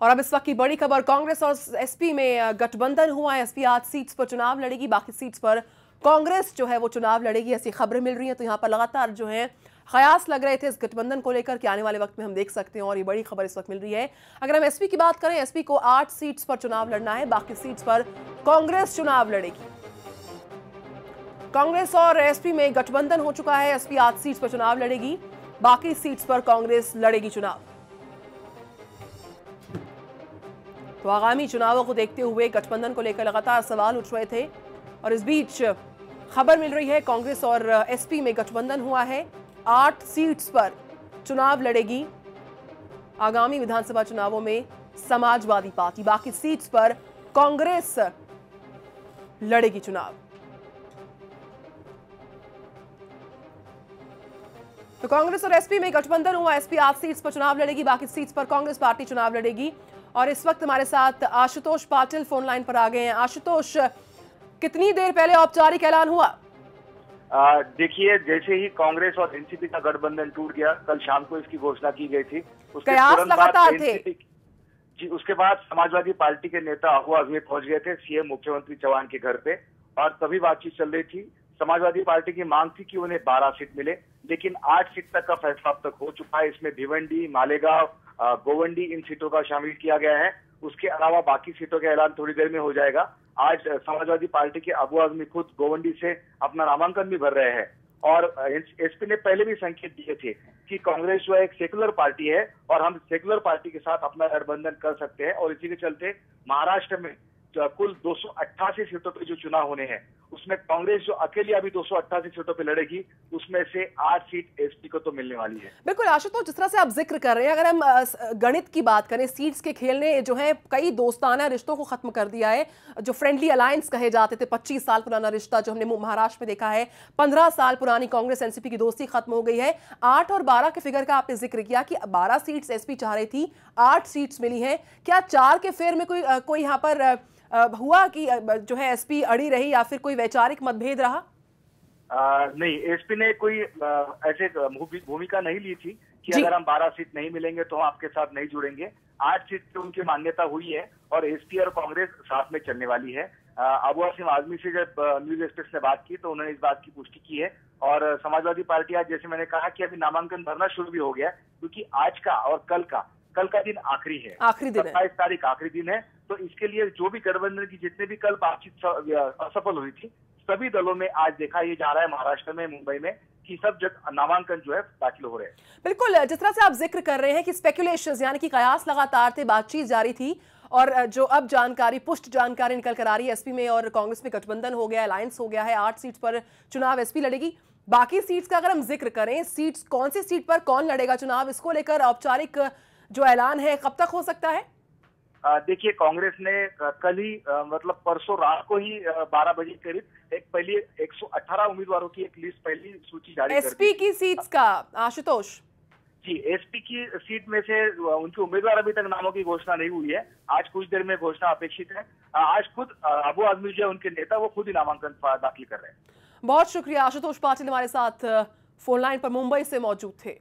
और अब इस वक्त की बड़ी खबर, कांग्रेस और एसपी में गठबंधन हुआ है। एसपी 8 सीट्स पर चुनाव लड़ेगी, बाकी सीट्स पर कांग्रेस जो है वो चुनाव लड़ेगी, ऐसी खबरें मिल रही हैं। तो यहाँ पर लगातार जो है कयास लग रहे थे इस गठबंधन को लेकर कि आने वाले वक्त में हम देख सकते हैं, और ये बड़ी खबर इस वक्त मिल रही है। अगर हम एसपी की बात करें, एसपी को 8 सीट्स पर चुनाव लड़ना है, बाकी सीट्स पर कांग्रेस चुनाव लड़ेगी। कांग्रेस और एसपी में गठबंधन हो चुका है। एसपी 8 सीट्स पर चुनाव लड़ेगी, बाकी सीट्स पर कांग्रेस लड़ेगी चुनाव। तो आगामी चुनावों को देखते हुए गठबंधन को लेकर लगातार सवाल उठ रहे थे, और इस बीच खबर मिल रही है कांग्रेस और एसपी में गठबंधन हुआ है। 8 सीट्स पर चुनाव लड़ेगी आगामी विधानसभा चुनावों में समाजवादी पार्टी, बाकी सीट्स पर कांग्रेस लड़ेगी चुनाव। तो कांग्रेस और एसपी में गठबंधन हुआ। एसपी 8 सीट्स पर चुनाव लड़ेगी, बाकी सीट्स पर कांग्रेस पार्टी चुनाव लड़ेगी। और इस वक्त हमारे साथ आशुतोष पाटिल फोन लाइन पर आ गए हैं। आशुतोष, कितनी देर पहले औपचारिक ऐलान हुआ? देखिए, जैसे ही कांग्रेस और एनसीपी का गठबंधन टूट गया, कल शाम को इसकी घोषणा की गई थी। कयास लगातार थे जी। उसके बाद समाजवादी पार्टी के नेता अबू आजमी पहुंच गए थे सीएम मुख्यमंत्री चौहान के घर पे, और तभी बातचीत चल रही थी। समाजवादी पार्टी की मांग थी कि उन्हें 12 सीट मिले, लेकिन 8 सीट तक का फैसला अब तक हो चुका है। इसमें भिवंडी, मालेगांव, गोवंडी, इन सीटों का शामिल किया गया है। उसके अलावा बाकी सीटों का ऐलान थोड़ी देर में हो जाएगा। आज समाजवादी पार्टी के अबू आजमी खुद गोवंडी से अपना नामांकन भी भर रहे हैं, और एसपी ने पहले भी संकेत दिए थे कि कांग्रेस जो है एक सेकुलर पार्टी है, और हम सेकुलर पार्टी के साथ अपना गठबंधन कर सकते हैं। और इसी के चलते महाराष्ट्र में कुल 288 सीटों पे जो चुनाव होने हैं, उसमें कांग्रेस जो अकेली अभी 288 सीटों पे लड़ेगी, उसमें से 8 सीट एसपी को तो मिलने वाली है। बिल्कुल आशुतोष, जिस तरह से आप जिक्र कर रहे हैं, अगर हम गणित की बात करें, सीट्स के खेल ने जो है कई दोस्ताना रिश्तों को खत्म कर दिया है। जो फ्रेंडली अलायंस कहे जाते थे, 25 साल पुराना रिश्ता जो हमने महाराष्ट्र में देखा है, 15 साल पुरानी कांग्रेस एनसीपी की दोस्ती खत्म हो गई है। 8 और 12 के फिगर का आपने जिक्र किया कि 12 सीट्स एसपी चाह रही थी, 8 सीट्स मिली है। क्या 4 के फेर में कोई यहाँ पर हुआ कि जो है एसपी अड़ी रही, या फिर कोई वैचारिक मतभेद रहा? नहीं, एसपी ने कोई ऐसे भूमिका नहीं ली थी कि अगर हम 12 सीट नहीं मिलेंगे तो हम आपके साथ नहीं जुड़ेंगे। 8 सीट पे उनकी मान्यता हुई है, और एसपी और कांग्रेस साथ में चलने वाली है। अबू आजमी से जब न्यूज एक्सप्रेस ने बात की तो उन्होंने इस बात की पुष्टि की है। और समाजवादी पार्टी आज, जैसे मैंने कहा कि अभी नामांकन भरना शुरू भी हो गया, क्योंकि आज का और कल का दिन आखिरी है, 27 तारीख आखिरी दिन है। तो इसके लिए जो भी गठबंधन की जितने भी कल बातचीत असफल हुई थी, सभी दलों में आज देखा ये जा रहा है, महाराष्ट्र में, मुंबई में, कि सब जगह नामांकन जो है दाखिल हो रहे हैं। बिल्कुल, जिस तरह से आप जिक्र कर रहे हैं कि स्पेकुलेशंस यानी कि कयास लगातार थे, बातचीत जारी थी, और जो अब जानकारी, पुष्ट जानकारी निकल कर आ रही है, एसपी में और कांग्रेस में गठबंधन हो गया, अलायंस हो गया है। 8 सीट पर चुनाव एसपी लड़ेगी। बाकी सीट्स का अगर हम जिक्र करें, सीट्स कौन सी सीट पर कौन लड़ेगा चुनाव, इसको लेकर औपचारिक जो ऐलान है कब तक हो सकता है? देखिए, कांग्रेस ने कल ही मतलब परसों रात को ही 12 बजे करीब एक पहली 118 उम्मीदवारों की एक लिस्ट, पहली सूची जारी कर दी। एसपी की सीट्स का आशुतोष जी, एसपी की सीट में से उनके उम्मीदवार अभी तक नामों की घोषणा नहीं हुई है। आज कुछ देर में घोषणा अपेक्षित है। आज खुद अबू आजमी जो है उनके नेता, वो खुद ही नामांकन दाखिल कर रहे हैं। बहुत शुक्रिया आशुतोष पाटिल हमारे साथ फोन लाइन पर मुंबई से मौजूद थे।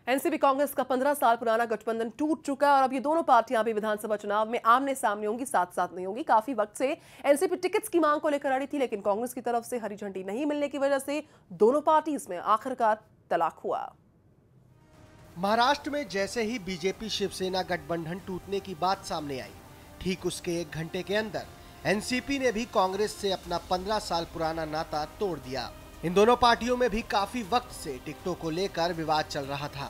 एनसीपी कांग्रेस का 15 साल पुराना गठबंधन टूट चुका है, और अब ये दोनों पार्टियां भी विधानसभा चुनाव में आमने सामने होंगी, साथ साथ नहीं होंगी। काफी वक्त से एनसीपी टिकट्स की मांग को लेकर अड़ी थी, लेकिन कांग्रेस की तरफ से हरी झंडी नहीं मिलने की वजह से दोनों पार्टीज में आखिरकार तलाक हुआ। महाराष्ट्र में जैसे ही बीजेपी शिवसेना गठबंधन टूटने की बात सामने आई, ठीक उसके 1 घंटे के अंदर एनसीपी ने भी कांग्रेस से अपना 15 साल पुराना नाता तोड़ दिया। इन दोनों पार्टियों में भी काफी वक्त से टिकटों को लेकर विवाद चल रहा था।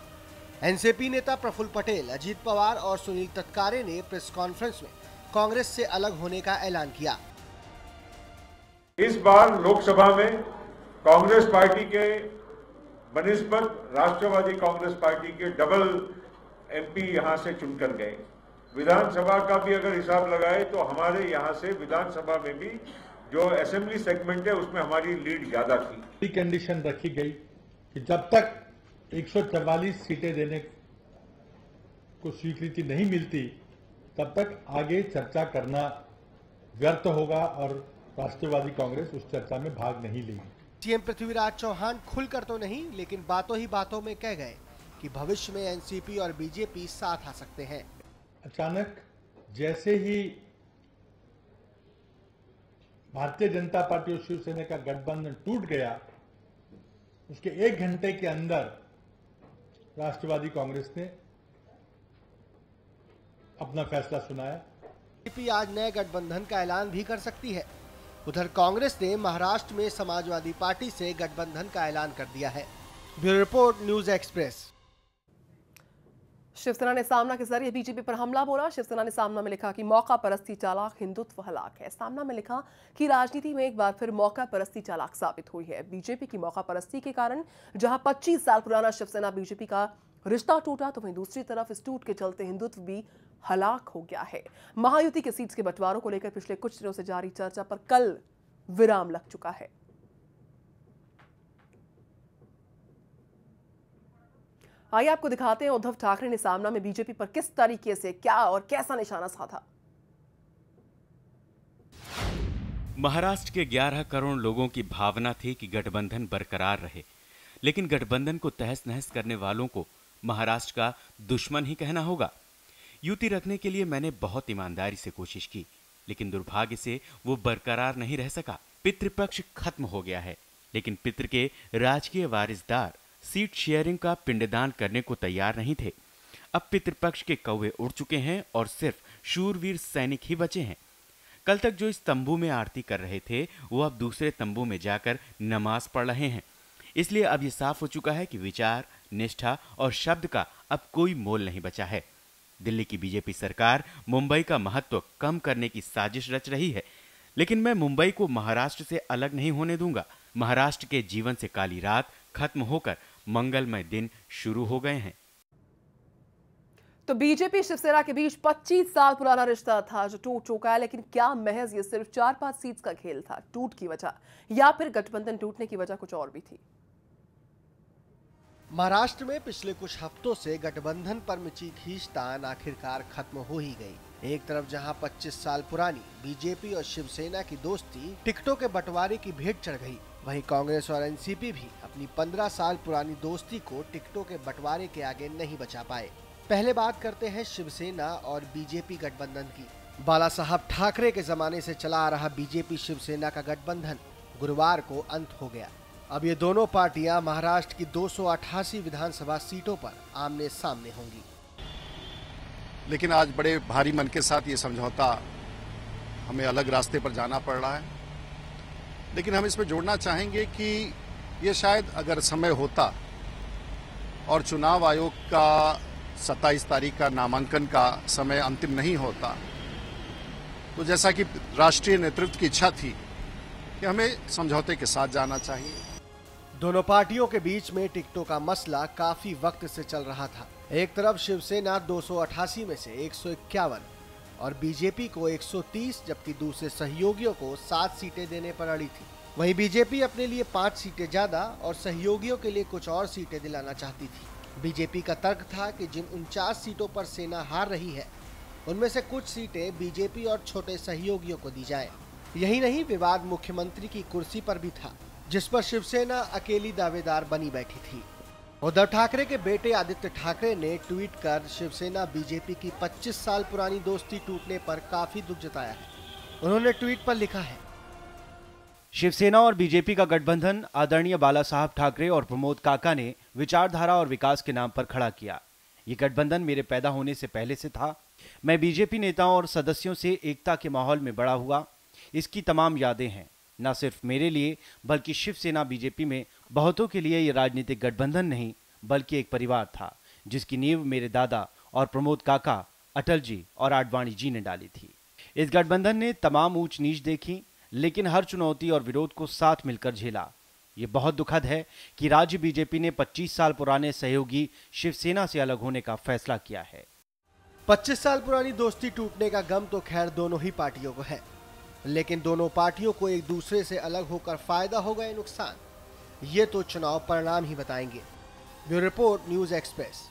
एनसीपी नेता प्रफुल्ल पटेल, अजीत पवार और सुनील तटकरे ने प्रेस कॉन्फ्रेंस में कांग्रेस से अलग होने का ऐलान किया। इस बार लोकसभा में कांग्रेस पार्टी के बनिस्बत राष्ट्रवादी कांग्रेस पार्टी के डबल एमपी यहां से चुनकर गए। विधानसभा का भी अगर हिसाब लगाए तो हमारे यहां से विधानसभा में भी जो असेंबली सेगमेंट है उसमें हमारी लीड ज्यादा थी। कंडीशन रखी गई कि जब तक 144 सीटें देने को स्वीकृति नहीं मिलती, तब तक आगे चर्चा करना व्यर्थ होगा, और राष्ट्रवादी कांग्रेस उस चर्चा में भाग नहीं लेगी। सीएम पृथ्वीराज चौहान खुलकर तो नहीं, लेकिन बातों ही बातों में कह गए कि भविष्य में एनसीपी और बीजेपी साथ आ सकते हैं। अचानक जैसे ही भारतीय जनता पार्टी और शिवसेना का गठबंधन टूट गया, उसके 1 घंटे के अंदर राष्ट्रवादी कांग्रेस ने अपना फैसला सुनाया। बीजेपी आज नए गठबंधन का ऐलान भी कर सकती है। उधर कांग्रेस ने महाराष्ट्र में समाजवादी पार्टी से गठबंधन का ऐलान कर दिया है। Bureau report, news express. Shiv Sena ने सामना के जरिए बीजेपी पर हमला बोला। शिवसेना ने सामना में लिखा कि मौका परस्ती चालाक हिंदुत्व हलाक है। सामना में लिखा कि राजनीति में एक बार फिर मौका परस्ती चालाक साबित हुई है। बीजेपी की मौका परस्ती के कारण जहां 25 साल पुराना शिवसेना बीजेपी का रिश्ता टूटा, तो वहीं दूसरी तरफ इस टूट के चलते हिंदुत्व भी हलाक हो गया है। महायुति के सीट्स के बंटवारों को लेकर पिछले कुछ दिनों से जारी चर्चा पर कल विराम लग चुका है। आइए आपको दिखाते हैं उद्धव ठाकरे ने सामना में बीजेपी पर किस तरीके से क्या और कैसा निशाना साधा। महाराष्ट्र के 11 करोड़ लोगों की भावना थी कि गठबंधन बरकरार रहे, लेकिन गठबंधन को तहस नहस करने वालों को महाराष्ट्र का दुश्मन ही कहना होगा। युति रखने के लिए मैंने बहुत ईमानदारी से कोशिश की, लेकिन दुर्भाग्य से वो बरकरार नहीं रह सका। पितृपक्ष खत्म हो गया है, लेकिन पितृ के राजकीय वारिसदार सीट शेयरिंग का पिंडदान करने को तैयार नहीं थे। अब पितृपक्ष के कौवे उड़ चुके हैं और सिर्फ शूरवीर सैनिक ही बचे हैं। कल तक जो इस तंबू में आरती कर रहे थे, वो अब दूसरे तंबू में जाकर नमाज पढ़ रहे हैं। इसलिए अब ये साफ हो चुका है कि विचार, निष्ठा और शब्द का अब कोई मोल नहीं बचा है। दिल्ली की बीजेपी सरकार मुंबई का महत्व कम करने की साजिश रच रही है, लेकिन मैं मुंबई को महाराष्ट्र से अलग नहीं होने दूंगा। महाराष्ट्र के जीवन से काली रात खत्म होकर मंगलमय दिन शुरू हो गए हैं। तो बीजेपी शिवसेना के बीच 25 साल पुराना रिश्ता था जो टूट चुका है, लेकिन क्या महज ये सिर्फ 4-5 सीट्स का खेल था टूट की वजह, या फिर गठबंधन टूटने की वजह कुछ और भी थी? महाराष्ट्र में पिछले कुछ हफ्तों से गठबंधन पर मची खींचतान आखिरकार खत्म हो ही गई। एक तरफ जहां 25 साल पुरानी बीजेपी और शिवसेना की दोस्ती टिकटों के बंटवारे की भेंट चढ़ गई, वहीं कांग्रेस और एनसीपी भी अपनी 15 साल पुरानी दोस्ती को टिकटों के बंटवारे के आगे नहीं बचा पाए। पहले बात करते हैं शिवसेना और बीजेपी गठबंधन की। बाला साहब ठाकरे के जमाने से चला आ रहा बीजेपी शिवसेना का गठबंधन गुरुवार को अंत हो गया। अब ये दोनों पार्टियां महाराष्ट्र की 288 विधानसभा सीटों पर आमने सामने होंगी। लेकिन आज बड़े भारी मन के साथ ये समझौता हमें अलग रास्ते पर जाना पड़ रहा है, लेकिन हम इसमें जोड़ना चाहेंगे कि ये शायद अगर समय होता और चुनाव आयोग का 27 तारीख का नामांकन का समय अंतिम नहीं होता, तो जैसा कि राष्ट्रीय नेतृत्व की इच्छा थी कि हमें समझौते के साथ जाना चाहिए। दोनों पार्टियों के बीच में टिकटों का मसला काफी वक्त से चल रहा था। एक तरफ शिवसेना 288 में से 151 और बीजेपी को 130, जबकि दूसरे सहयोगियों को 7 सीटें देने पर अड़ी थी। वहीं बीजेपी अपने लिए 5 सीटें ज्यादा और सहयोगियों के लिए कुछ और सीटें दिलाना चाहती थी। बीजेपी का तर्क था कि जिन 49 सीटों पर सेना हार रही है, उनमें से कुछ सीटें बीजेपी और छोटे सहयोगियों को दी जाए। यही नहीं, विवाद मुख्यमंत्री की कुर्सी पर भी था, जिस पर शिवसेना अकेली दावेदार बनी बैठी थी। उद्धव ठाकरे के बेटे आदित्य ठाकरे ने ट्वीट कर शिवसेना बीजेपी की 25 साल पुरानी दोस्ती टूटने पर काफी दुख जताया है। उन्होंने ट्वीट पर लिखा है, शिवसेना और बीजेपी का गठबंधन आदरणीय बाला साहब ठाकरे और प्रमोद काका ने विचारधारा और विकास के नाम पर खड़ा किया। ये गठबंधन मेरे पैदा होने से पहले से था। मैं बीजेपी नेताओं और सदस्यों से एकता के माहौल में बड़ा हुआ। इसकी तमाम यादें हैं, न सिर्फ मेरे लिए बल्कि शिवसेना बीजेपी में बहुतों के लिए ये राजनीतिक गठबंधन नहीं बल्कि एक परिवार था, जिसकी नींव मेरे दादा और प्रमोद काका, अटल जी और आडवाणी जी ने डाली थी। इस गठबंधन ने तमाम ऊंच नीच देखी, लेकिन हर चुनौती और विरोध को साथ मिलकर झेला। ये बहुत दुखद है कि राज्य बीजेपी ने 25 साल पुराने सहयोगी शिवसेना से अलग होने का फैसला किया है। 25 साल पुरानी दोस्ती टूटने का गम तो खैर दोनों ही पार्टियों को है, लेकिन दोनों पार्टियों को एक दूसरे से अलग होकर फायदा होगा या नुकसान, ये तो चुनाव परिणाम ही बताएंगे। Bureau report, news express.